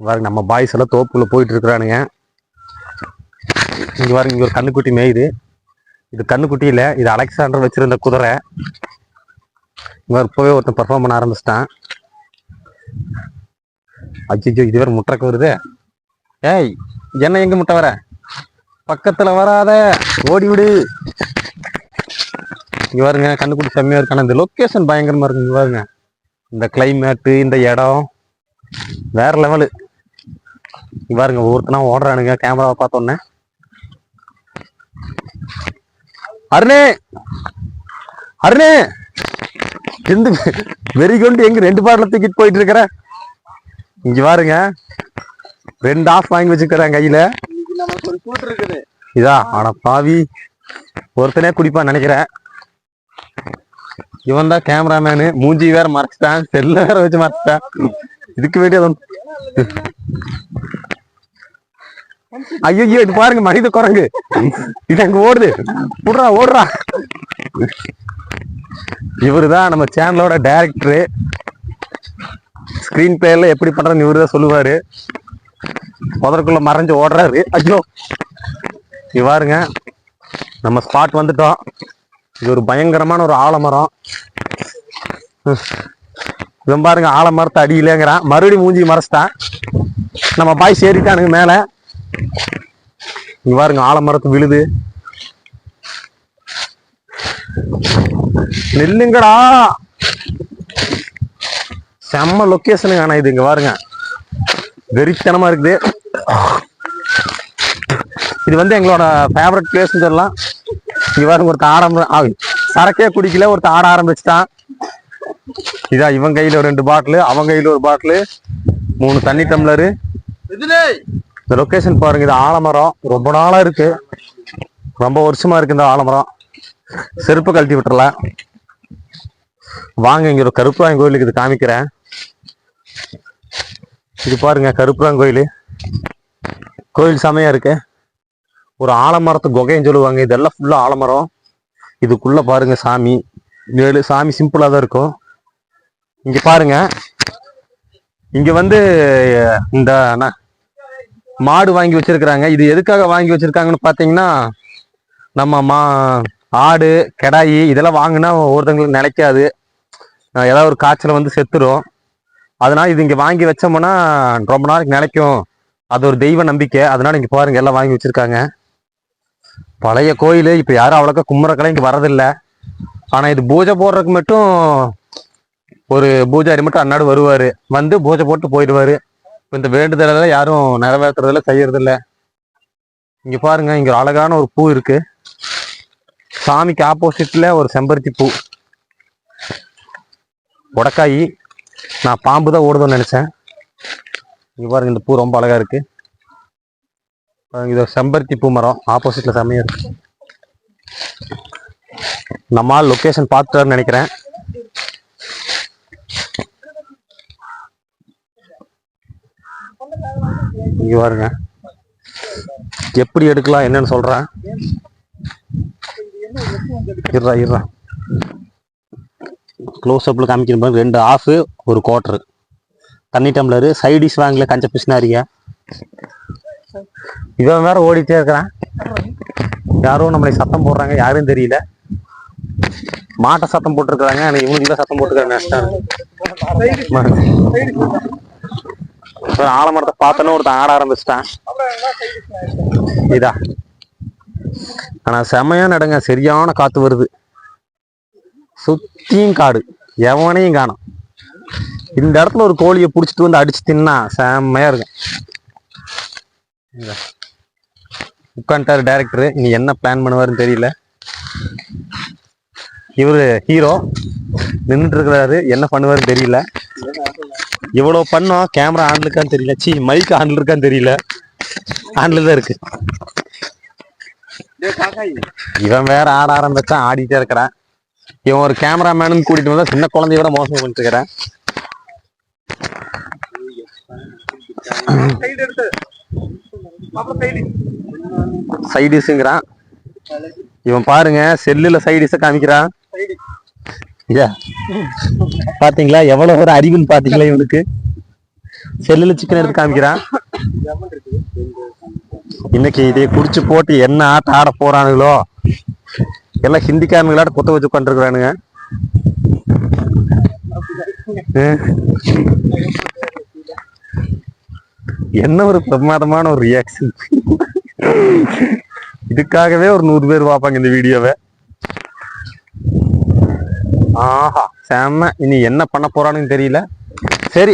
பாருங்க நம்ம பாய்ஸ் எல்லாம் தோப்புல போயிட்டு இருக்கிறானுங்க. இங்க பாருங்க, இங்க ஒரு கண்ணுக்குட்டி மேயுது. இது கண்ணுக்குட்டி இல்ல, இது அலெக்சாண்டர் வச்சிருந்த குதிரை. இவர் இப்பவே ஒருத்தன் பெர்ஃபார்ம் பண்ண ஆரம்பிச்சிட்டான். அச்சோ, இது வேற முட்டைக்கு வருது. ஏய், என்ன எங்க முட்டை வர? பக்கத்துல வராத, ஓடி விடு. இங்க பாருங்க, கண்ணுக்குட்டி செம்மையா இருக்கான. இந்த லொக்கேஷன் பயங்கரமா இருக்கு. இங்க பாருங்க, இந்த கிளைமேட்டு, இந்த இடம் வேற லெவலு. இங்க பாருங்க, ஒவ்வொருத்தனா ஓடுறானுங்க கேமராவை பார்த்தோன்னே. அருணே, அருணே, ரெண்டு வெறி கொண்டு எங்க 2 பாட்டில தூக்கிட்டு போயிட்டு இருக்கிற. இங்க பாருங்க, 2 ஆஃப் வாங்கி வச்சுக்கிறேன் கையில. இதா ஆனா பாவி, ஒருத்தனே குடிப்பான்னு நினைக்கிறேன். இவன் தான் கேமராமேனு. மூஞ்சி வேற மறைச்சிட்டான், செல்ல வேற வச்சு மறைச்சிட்டான். இதுக்கு வேண்டிய ஐயோ, இது பாருங்க மனித குரங்கு. இது அங்க ஓடுது. ஓடுறா ஓடுறா. இவருதான் நம்ம சேனலோட டைரக்டரு. ஸ்கிரீன் பிளேல எப்படி பண்றன்னு இவரு தான் சொல்லுவாரு. புதருக்குள்ள மறைஞ்சு ஓடுறாரு. ஐயோ, இங்க பாருங்க, நம்ம ஸ்பாட் வந்துட்டோம். இது ஒரு பயங்கரமான ஒரு ஆலமரம். இவன் பாருங்க, ஆலமரத்தை அடியிலேங்கிறான். மறுபடியும் மூஞ்சி மறைச்சிட்டான். நம்ம பாய் சேரிட்டானுங்க மேல. இங்க பாருங்க, ஆலமரத்து விழுது. நெல்லுங்கடா. செம்ம லொக்கேஷனுங்க. ஆனா இது இங்க பாருங்க, வெறித்தனமா இருக்குது. இது வந்து எங்களோட ஃபேவரட் பிளேஸ் சொல்லலாம். இங்க பாருங்க, ஒருத்தர் சரக்கே குடிக்கல, ஒருத்தர் ஆட ஆரம்பிச்சுட்டான். இதா இவன் கையில 2 பாட்டிலு, அவன் கையில 1 பாட்டிலு, 3 தண்ணி டம்ளரு. இந்த லொக்கேஷன் பாருங்க, இது ஆலமரம். ரொம்ப நாளா இருக்கு, ரொம்ப வருஷமா இருக்கு இந்த ஆலமரம். செருப்பு கழட்டி விட்டுறலாம். வாங்க, இங்க ஒரு கருப்பராயன் கோயிலுக்கு இது காமிக்கிறேன். இது பாருங்க, கருப்பராயன் கோயில். கோயில் செமையா இருக்கு. ஒரு ஆலமரத்து குகைன்னு சொல்லுவாங்க. இதெல்லாம் ஃபுல்லா ஆலமரம். இதுக்குள்ள பாருங்க சாமி. சாமி சிம்பிளா தான் இருக்கும். இங்க பாருங்க, இங்க வந்து இந்த மாடு வாங்கி வச்சிருக்கிறாங்க. இது எதுக்காக வாங்கி வச்சிருக்காங்கன்னு பாத்தீங்கன்னா, நம்ம ஆடு கெடாயி இதெல்லாம் வாங்கினா ஒருத்தங்களுக்கு நினைக்காது, ஏதாவது ஒரு காய்ச்சல வந்து செத்துரும். அதனால இது இங்க வாங்கி வச்சோம்னா ரொம்ப நாளைக்கு நினைக்கும். அது ஒரு தெய்வ நம்பிக்கை. அதனால இங்க பாருங்க, எல்லாம் வாங்கி வச்சிருக்காங்க. பழைய கோயில். இப்ப யாரும் அவ்வளோக்கா கும்புறக்கெல்லாம் இங்க வரதில்லை. ஆனா இது பூஜை போடுறதுக்கு மட்டும் ஒரு பூஜாரி மட்டும் அன்னாடு வருவாரு, வந்து பூஜை போட்டு போயிடுவாரு. இந்த வேண்டுதல யாரும் நிறைவேற்றுறதில்ல, செய்யறதில்ல. இங்க பாருங்க, இங்க அழகான ஒரு பூ இருக்கு. சாமிக்கு ஆப்போசிட்ல ஒரு செம்பருத்தி பூ, உடக்காயி. நான் பாம்பு தான் ஓடுதுன்னு நினைச்சேன். இங்க பாருங்க, இந்த பூ ரொம்ப அழகா இருக்கு. இது செம்பருத்தி பூ மரம் ஆப்போசிட்ல செம்மையா இருக்கு. நம்ம லொகேஷன் பார்த்துட்டாருன்னு நினைக்கிறேன். இங்க பாருங்க, எப்படி எடுக்கலாம் என்னன்னு சொல்றேன். இருறா க்ளோஸ் அப்ல காமிக்கணும். 2 ஆஃப், 1 குவார்டர் தண்ணி டம்ளரு. சைடிஷ் வாங்கல, கஞ்ச பிசினாரியா. இவன் வேற ஓடிட்டே இருக்கிறான். யாரும் நம்மளை சத்தம் போடுறாங்க, யாரும் தெரியல. மாட்டை சத்தம் போட்டுருக்காங்க, ஆனா இவனுக்கு தான் சத்தம் போட்டுருக்காங்க. ஆலமரத்தை பார்த்தோன்னு ஒருத்தன் ஆட ஆரம்பிச்சிட்டான். இதா ஆனா செமையா நடங்க, சரியான காத்து வருது. சுத்தியும் காடு, எவனையும் காணும். இந்த இடத்துல ஒரு கோழியை புடிச்சிட்டு வந்து அடிச்சு தின்னா செம்மையா இருக்கும். உட்காந்துட்டாரு டைரக்டரு. இனி என்ன பிளான் பண்ணுவாருன்னு தெரியல. இவரு ஹீரோ நின்றுட்டு இருக்கிறாரு, என்ன பண்ணுவாருன்னு தெரியல. இவ்வளவு பண்ணோம், கேமரா ஆன்ல இருக்கான்னு தெரியல. மைக் ஆன்ல இருக்கான்னு தெரியல. ஆன்ல தான் இருக்கு. இவன் வேற ஆட ஆரம்பிச்சான், ஆடிட்டே இருக்கிறான். இவன் ஒரு கேமராமேனு கூட்டிட்டு வந்தா சின்ன குழந்தைய விட மோசம் பண்ணிட்டு இருக்கிறேன். சைடிஸ்ங்கிறான் இவன். பாருங்க, செல்லுல சைடிஸ காமிக்கிறான். பாத்தீங்களா எவ்வளவு ஒரு அறிவுன்னு பாத்தீங்களா இவனுக்கு. செல்லுல சிக்கன் எடுத்து காமிக்கிறான். இன்னைக்கு இதை குடிச்சு போட்டு என்ன ஆட்ட ஆட போறானுங்களோ. எல்லாம் ஹிந்திக்காரனுங்களாட்ட குத்த வச்சு உட்காந்துருக்குறானுங்க. என்ன ஒரு பிரமாதமான ஒரு ரியாக்ஷன். இதுக்காகவே ஒரு 100 பேர் பார்ப்பாங்க இந்த வீடியோவை. ஆஹா செம்ம. இனி என்ன பண்ண போறானுன்னு தெரியல. சரி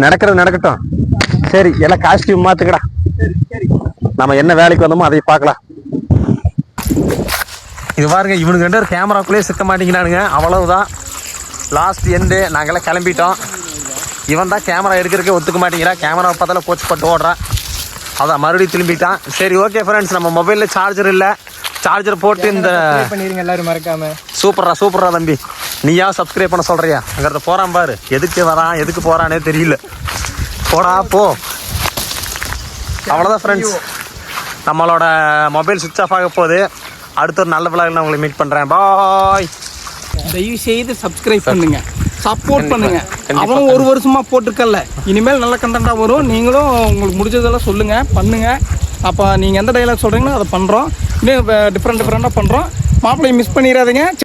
நடக்கிறது நடக்கட்டும். சரி எல்லாம் காஸ்டியூம் மாத்துக்கடா. நம்ம என்ன வேலைக்கு வந்தோமோ அதை பார்க்கலாம். இது பாருங்க, இவனுக்கு 2 பேர் கேமராக்குள்ளேயே சிக்க மாட்டேங்கிறானுங்க. அவ்வளவுதான், லாஸ்ட் எண்டு. நாங்கெல்லாம் கிளம்பிட்டோம். இவன் தான் கேமரா எடுக்கிறதுக்கே ஒத்துக்க மாட்டேங்கிறா. கேமரா பார்த்தால போச்சு பட்டு ஓடுறான். அதான் மறுபடியும் திரும்பிட்டான். சரி ஓகே ஃப்ரெண்ட்ஸ், நம்ம மொபைலில் சார்ஜர் இல்லை. சார்ஜர் போட்டு இந்த பண்ணிருங்க எல்லாரும் மறக்காம. சூப்பரா தம்பி. நீயா சப்ஸ்கிரைப் பண்ண சொல்றியா? அங்கிறத போறான் பாரு. எதுக்கு வரான் எதுக்கு போறானே தெரியல. போடா போ. அவ்வளோதான் ஃப்ரெண்ட்ஸ், நம்மளோட மொபைல் சுவிட்ச் ஆஃப் ஆக போகுது. அடுத்த ஒரு நல்ல விழாவில் நான் உங்களை மீட் பண்ணுறேன். பாய். தயவு செய்து சப்ஸ்கிரைப் பண்ணுங்க, சப்போர்ட் பண்ணுங்க. அவன் 1 வருஷமா போட்டிருக்கல, இனிமேல் நல்ல கண்டென்ட்டாக வரும். நீங்களும் உங்களுக்கு முடிஞ்சதெல்லாம் சொல்லுங்க, பண்ணுங்க. அப்போ நீங்கள் எந்த டைலாக் சொல்கிறீங்களோ அதை பண்ணுறோம். இன்னும் டிஃப்ரெண்ட்டாக பண்ணுறோம். மாப்பிள்ளையை மிஸ் பண்ணிடாதீங்க.